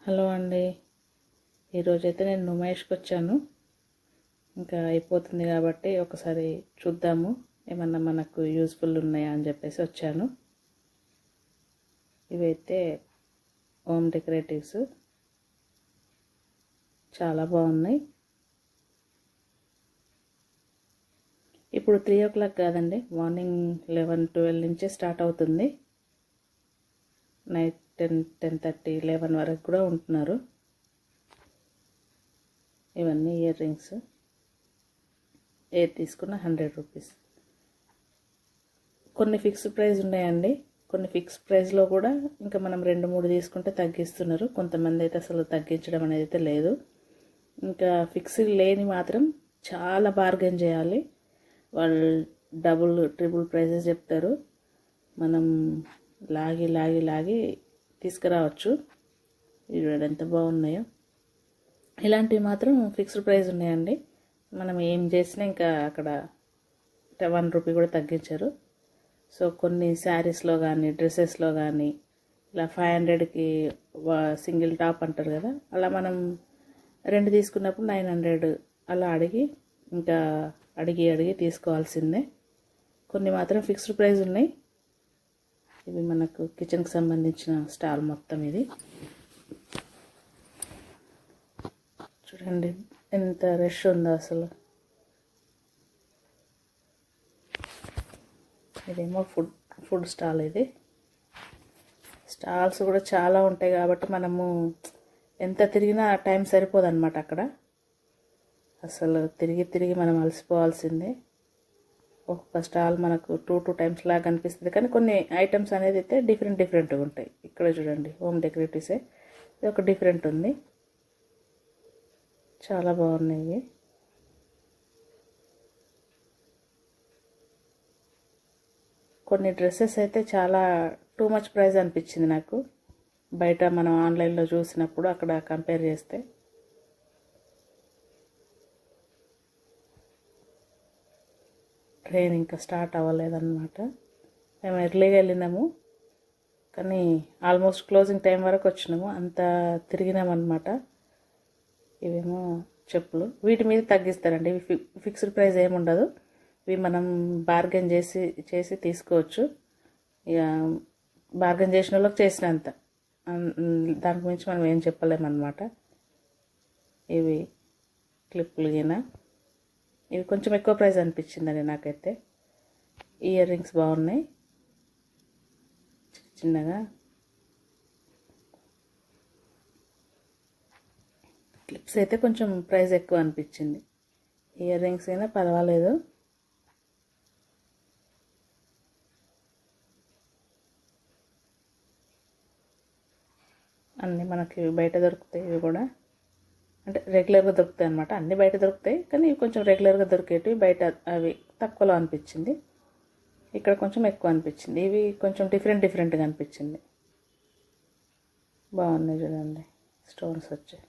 Hello అండి. ఈరోజైతే నేను నుమాయిష్కి వచ్చాను. ఇంకా అయిపోతుంది కాబట్టి ఒకసారి చూద్దాము ఏమన్నా మనకు యూస్ఫుల్ ఉన్నాయా అని చెప్పేసి వచ్చాను. ఇవైతే హోమ్ డెకరేటివ్స్ చాలా బాగున్నాయి. ఇప్పుడు 3 o'clock కాదండి, మార్నింగ్ 11-12 నుంచే స్టార్ట్ అవుతుంది. నైట్ 10-10:30 11 వరకు కూడా ఉంటున్నారు. ఇవన్నీ ఇయర్ రింగ్స్, ఏది తీసుకున్న 100 రూపీస్. కొన్ని ఫిక్స్డ్ ప్రైస్ ఉన్నాయండి, కొన్ని ఫిక్స్ ప్రైస్లో కూడా ఇంకా మనం 2-3 తీసుకుంటే తగ్గిస్తున్నారు. కొంతమంది అయితే అసలు తగ్గించడం అనేది అయితే లేదు. ఇంకా ఫిక్స్డ్ లేని మాత్రం చాలా బార్గెన్ చేయాలి. వాళ్ళు డబుల్ ట్రిపుల్ ప్రైజెస్ చెప్తారు. మనం లాగి లాగి లాగి తీసుకురావచ్చు. ఇవి ఎంత బాగున్నాయో. ఇలాంటివి మాత్రం ఫిక్స్డ్ ప్రైస్ ఉన్నాయండి. మనం ఏం చేసినా ఇంకా అక్కడ 1 రూపీ కూడా తగ్గించారు. సో కొన్ని శారీస్లో కానీ డ్రెస్సెస్లో కానీ ఇలా 500కి సింగిల్ టాప్ అంటారు కదా, అలా మనం 2 తీసుకున్నప్పుడు 900 అలా ఇంకా అడిగి తీసుకోవాల్సిందే. కొన్ని మాత్రం ఫిక్స్డ్ ప్రైస్ ఉన్నాయి. ఇవి మనకు కిచెన్కి సంబంధించిన స్టాల్ మొత్తం. ఇది చూడండి ఎంత రష్ ఉందో అసలు. ఇదేమో ఫుడ్ స్టాల్. ఇది స్టాల్స్ కూడా చాలా ఉంటాయి కాబట్టి మనము ఎంత తిరిగినా టైం సరిపోదన్నమాట. అక్కడ అసలు తిరిగి మనం అలసిపోవాల్సిందే. ఒక్కొక్క స్టాల్ మనకు 2 times లాగా కనిపిస్తుంది, కానీ కొన్ని ఐటమ్స్ అనేది అయితే డిఫరెంట్గా ఉంటాయి. ఇక్కడ చూడండి హోమ్ డెకరేటివ్సే, ఇది ఒక డిఫరెంట్ ఉంది. చాలా బాగున్నాయి. కొన్ని డ్రెస్సెస్ అయితే చాలా టూ మచ్ ప్రైస్ అనిపించింది నాకు. బయట మనం ఆన్లైన్లో చూసినప్పుడు అక్కడ కంపేర్ చేస్తే. ట్రైన్ ఇంకా స్టార్ట్ అవ్వలేదన్నమాట. మేము ఎర్లీగా వెళ్ళినాము, కానీ ఆల్మోస్ట్ క్లోజింగ్ టైం వరకు వచ్చినాము. అంత తిరిగినామన్నమాట. ఇవేమో చెప్పులు, వీటి మీద తగ్గిస్తారండి. ఇవి ఫిక్స్డ్ ప్రైస్ ఏమి ఉండదు. ఇవి మనం బార్గెన్ చేసి తీసుకోవచ్చు. ఇక బార్గెన్ చేసిన వాళ్ళకి చేసినంత, దానికి మించి మనం ఏం చెప్పలేమన్నమాట. ఇవి క్లిప్పులు గిన, ఇవి కొంచెం ఎక్కువ ప్రైస్ అనిపించిందండి నాకైతే. ఇయర్ రింగ్స్ బాగున్నాయి చిన్నగా. క్లిప్స్ అయితే కొంచెం ప్రైస్ ఎక్కువ అనిపించింది. ఇయర్ రింగ్స్ అయినా పర్వాలేదు. అన్నీ మనకి బయట దొరుకుతాయి. ఇవి కూడా అంటే రెగ్యులర్గా దొరుకుతాయి అన్నమాట. అన్నీ బయట దొరుకుతాయి, కానీ ఇవి కొంచెం రెగ్యులర్గా దొరికేటివి. బయట అవి తక్కువలో అనిపించింది, ఇక్కడ కొంచెం ఎక్కువ అనిపించింది. ఇవి కొంచెం డిఫరెంట్గా అనిపించింది. బాగున్నాయి చూడండి, స్టోన్స్ వచ్చాయి.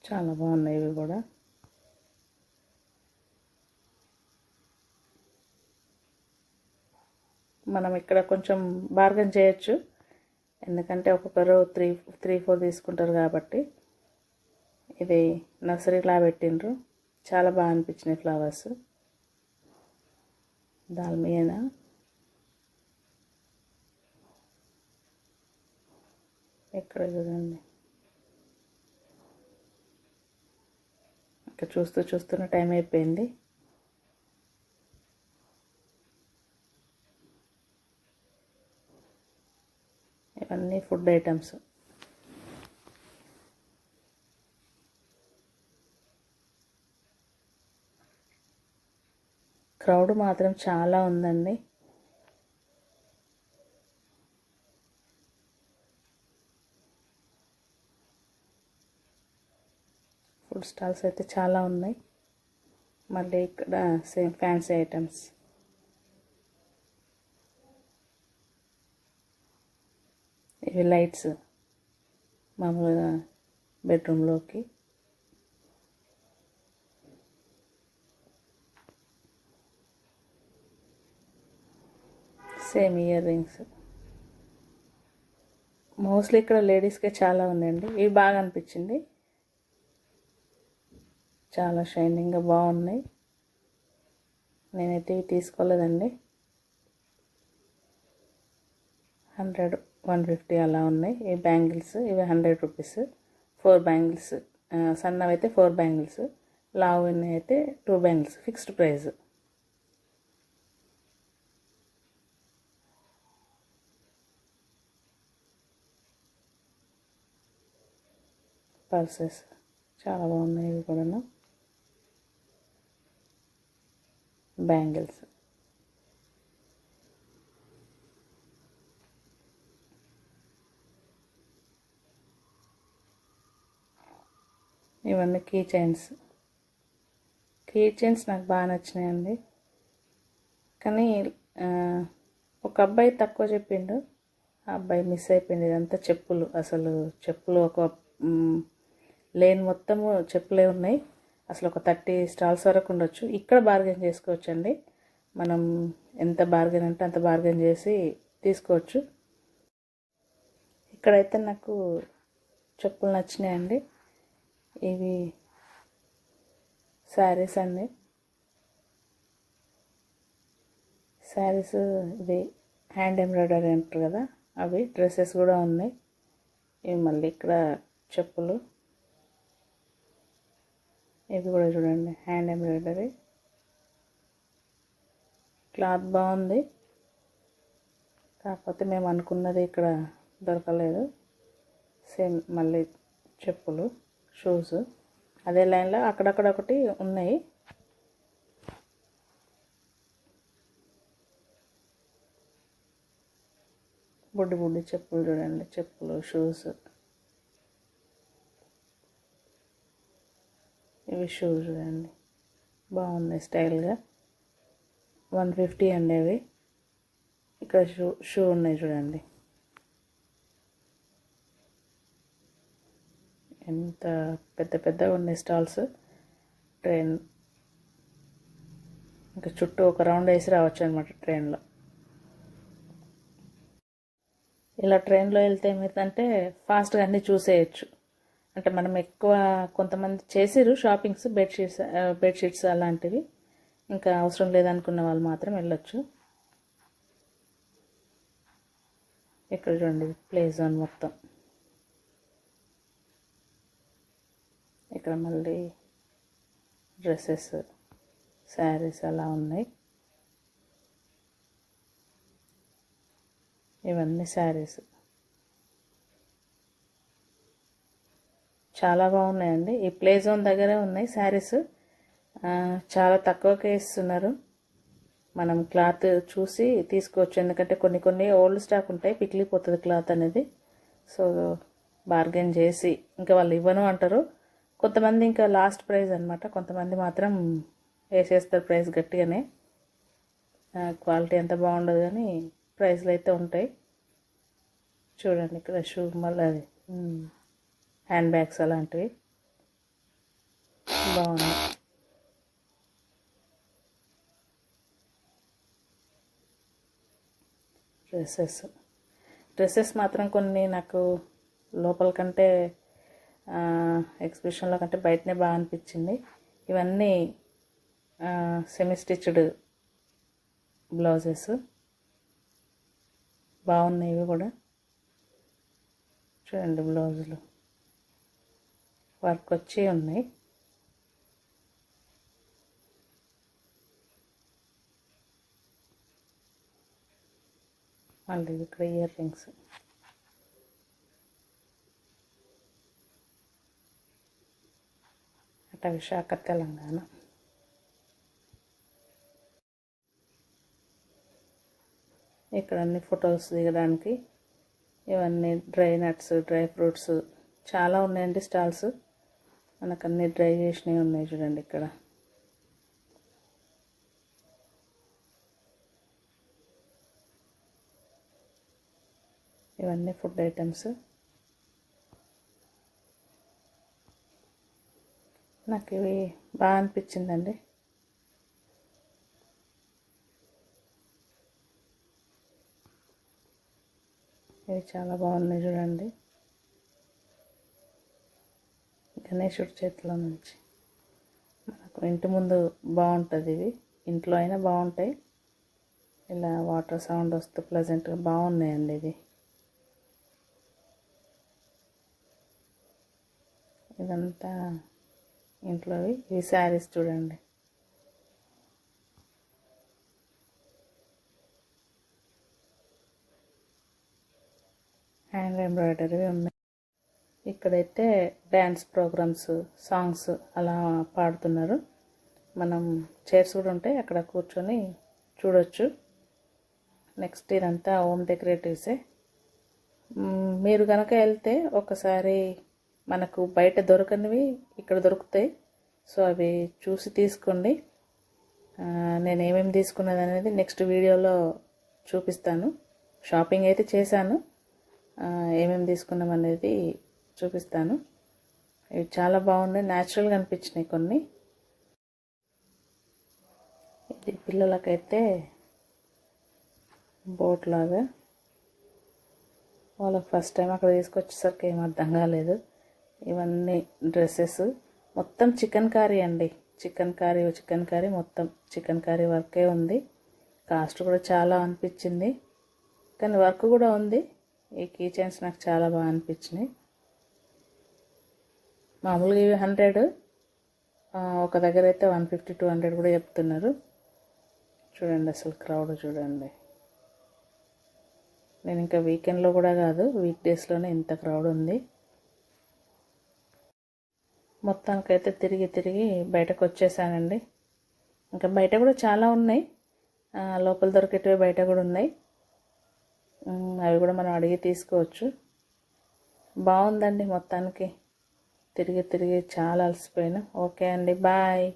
చాలా బాగున్నాయి ఇవి కూడా. మనం ఇక్కడ కొంచెం బార్గెన్ చేయొచ్చు, ఎందుకంటే ఒక్కొక్కరు 3-4 తీసుకుంటారు కాబట్టి. ఇది నర్సరీలా పెట్టిండ్రు, చాలా బాగా అనిపించినాయి ఫ్లవర్స్. దాని మీద ఇక్కడ చూడండి. ఇంకా చూస్తున్న టైం అయిపోయింది. ఇవన్నీ ఫుడ్ ఐటమ్స్. క్రౌడ్ మాత్రం చాలా ఉందండి. ఫుడ్ స్టాల్స్ అయితే చాలా ఉన్నాయి. మళ్ళీ ఇక్కడ సేమ్ ఫ్యాన్సీ ఐటమ్స్. ఇవి లైట్స్ మామూలుగా బెడ్రూమ్లోకి. Same ear rings. మోస్ట్లీ ఇక్కడ లేడీస్కే చాలా ఉందండి. ఇవి బాగా అనిపించింది, చాలా షైనింగ్గా బాగున్నాయి. నేనైతే ఇవి తీసుకోలేదండి. 100, 150 అలా ఉన్నాయి. ఈ బ్యాంగిల్స్ ఇవి 100 రూపీస్. 4 బ్యాంగిల్స్, సన్నవైతే 4 బ్యాంగిల్స్, లావు అయితే 2 బ్యాంగిల్స్. Fixed price. పర్సెస్ చాలా బాగున్నాయి. ఇవి కూడా బ్యాంగిల్స్. ఇవన్నీ కీ చైన్స్. కీ చైన్స్ నాకు బాగా నచ్చినాయండి. కానీ ఒక అబ్బాయి తక్కువ చెప్పిండు, ఆ అబ్బాయి మిస్ అయిపోయింది. ఇదంతా చెప్పులు. అసలు చెప్పులు ఒక లేన్ మొత్తము చెప్పులే ఉన్నాయి. అసలు ఒక 30 స్టాల్స్ వరకు ఉండొచ్చు. ఇక్కడ బార్గెన్ చేసుకోవచ్చండి. మనం ఎంత బార్గెన్ అంటే అంత బార్గెన్ చేసి తీసుకోవచ్చు. ఇక్కడైతే నాకు చెప్పులు నచ్చినాయండి. ఇవి శారీస్ అండి. శారీస్ ఇది హ్యాండ్ ఎంబ్రాయిడరీ అంటారు కదా, అవి. డ్రెస్సెస్ కూడా ఉన్నాయి. ఇవి మళ్ళీ ఇక్కడ చెప్పులు. ఇవి కూడా చూడండి, హ్యాండ్ ఎంబ్రాయిడరీ. క్లాత్ బాగుంది, కాకపోతే మేము అనుకున్నది ఇక్కడ దొరకలేదు. సేమ్ మళ్ళీ చెప్పులు, షూస్ అదే లైన్లో అక్కడక్కడ ఒకటి ఉన్నాయి. బుడ్డి బుడ్డి చెప్పులు చూడండి, చెప్పులు, షూస్. ఇవి షూస్ చూడండి, బాగున్నాయి స్టైల్గా. 150 అండి అవి. ఇక్కడ షూ ఉన్నాయి చూడండి, ఎంత పెద్ద పెద్దగా ఉన్నాయి స్టాల్స్. ట్రైన్ ఇంకా చుట్టూ ఒక రౌండ్ వేసి రావచ్చు అనమాట ట్రైన్లో. ఇలా ట్రైన్లో వెళ్తే ఏమవుతుందంటే ఫాస్ట్గా అన్నీ చూసేయచ్చు. అంటే మనం ఎక్కువ కొంతమంది చేసిరు షాపింగ్స్, బెడ్షీట్స్ అలాంటివి. ఇంకా అవసరం లేదనుకున్న వాళ్ళు మాత్రం వెళ్ళొచ్చు. ఇక్కడ చూడండి, ప్లే జోన్ మొత్తం. ఇక్కడ మళ్ళీ డ్రెస్సెస్, శారీస్ అలా ఉన్నాయి. ఇవన్నీ శారీస్ చాలా బాగున్నాయండి. ఈ ప్లే జోన్ దగ్గరే ఉన్నాయి శారీస్. చాలా తక్కువకే ఇస్తున్నారు. మనం క్లాత్ చూసి తీసుకోవచ్చు. ఎందుకంటే కొన్ని ఓల్డ్ స్టాక్ ఉంటాయి, పిగిలిపోతుంది క్లాత్ అనేది. సో బార్గెన్ చేసి, ఇంకా వాళ్ళు ఇవ్వను అంటారు. కొంతమంది ఇంకా లాస్ట్ ప్రైస్ అనమాట. కొంతమంది మాత్రం వేసేస్తారు ప్రైస్ గట్టిగానే. క్వాలిటీ ఎంత బాగుండదు కానీ ప్రైస్లు అయితే ఉంటాయి. చూడండి ఇక్కడ షూ, మళ్ళీ అది హ్యాండ్ బ్యాగ్స్ అలాంటివి బాగున్నాయి. డ్రెస్సెస్ మాత్రం కొన్ని నాకు లోపల కంటే ఎగ్జిబిషన్లో కంటే బయటనే బాగా అనిపించింది. ఇవన్నీ సెమీ స్టిచ్డ్ బ్లౌజెస్ బాగున్నాయి. ఇవి కూడా చూడండి, బ్లౌజులు వర్క్ వచ్చి ఉన్నాయి. మళ్ళీ ఇక్కడ ఇయర్ రింగ్స్. అట విశాఖ, తెలంగాణ. ఇక్కడ అన్ని ఫొటోస్ దిగడానికి. ఇవన్నీ డ్రై నట్స్, డ్రై ఫ్రూట్స్ చాలా ఉన్నాయండి స్టాల్స్. మనకు అన్ని డ్రై చేసినవి ఉన్నాయి చూడండి ఇక్కడ. ఇవన్నీ ఫుడ్ ఐటమ్స్. నాకు ఇవి బాగా అనిపించిందండి. ఇవి చాలా బాగున్నాయి చూడండి, గణేశుడి చేతిలో నుంచి. మనకు ఇంటి ముందు బాగుంటుంది, ఇవి ఇంట్లో అయినా బాగుంటాయి. ఇలా వాటర్ సౌండ్ వస్తూ ప్లెజెంట్గా బాగున్నాయండి ఇవి. ఇదంతా ఇంట్లోవి. ఇవి శారీస్ చూడండి, హ్యాండ్ ఎంబ్రాయిడరీ ఉన్నాయి. ఇక్కడైతే డ్యాన్స్ ప్రోగ్రామ్స్, సాంగ్స్ అలా పాడుతున్నారు. మనం చైర్స్ కూడా ఉంటాయి, అక్కడ కూర్చొని చూడొచ్చు. నెక్స్ట్ ఇదంతా హోమ్ డెకరేటివ్సే. మీరు కనుక వెళ్తే ఒకసారి మనకు బయట దొరకనివి ఇక్కడ దొరుకుతాయి. సో అవి చూసి తీసుకోండి. నేను ఏమేమి తీసుకున్నది అనేది నెక్స్ట్ వీడియోలో చూపిస్తాను. షాపింగ్ అయితే చేశాను, ఏమేమి తీసుకున్నాం అనేది చూపిస్తాను. ఇవి చాలా బాగున్నాయి, న్యాచురల్గా అనిపించినాయి కొన్ని. ఇది పిల్లలకైతే బోట్ లాగా, వాళ్ళకి ఫస్ట్ టైం అక్కడ తీసుకొచ్చేసరికి ఏం అర్థం కాలేదు. ఇవన్నీ డ్రెస్సెస్, మొత్తం చికెన్ కర్రీ అండి. చికెన్ కర్రీ మొత్తం చికెన్ కర్రీ వర్కే ఉంది. కాస్ట్ కూడా చాలా అనిపించింది, కానీ వర్క్ కూడా ఉంది. ఈ కీ చైన్స్ నాకు చాలా బాగా అనిపించినాయి. మామూలుగా ఇవి 100, ఒక దగ్గర అయితే 150, 200 కూడా చెప్తున్నారు. చూడండి అసలు క్రౌడ్ చూడండి. నేను ఇంకా వీకెండ్లో కూడా కాదు, వీక్ డేస్లోనే ఇంత క్రౌడ్ ఉంది. మొత్తానికైతే తిరిగి తిరిగి బయటకు వచ్చేసానండి. ఇంకా బయట కూడా చాలా ఉన్నాయి, లోపల దొరికేటివి బయట కూడా ఉన్నాయి. అవి కూడా మనం అడిగి తీసుకోవచ్చు. బాగుందండి, మొత్తానికి తిరిగి తిరిగి చాలా అలసిపోయాను. ఓకే అండి, బాయ్.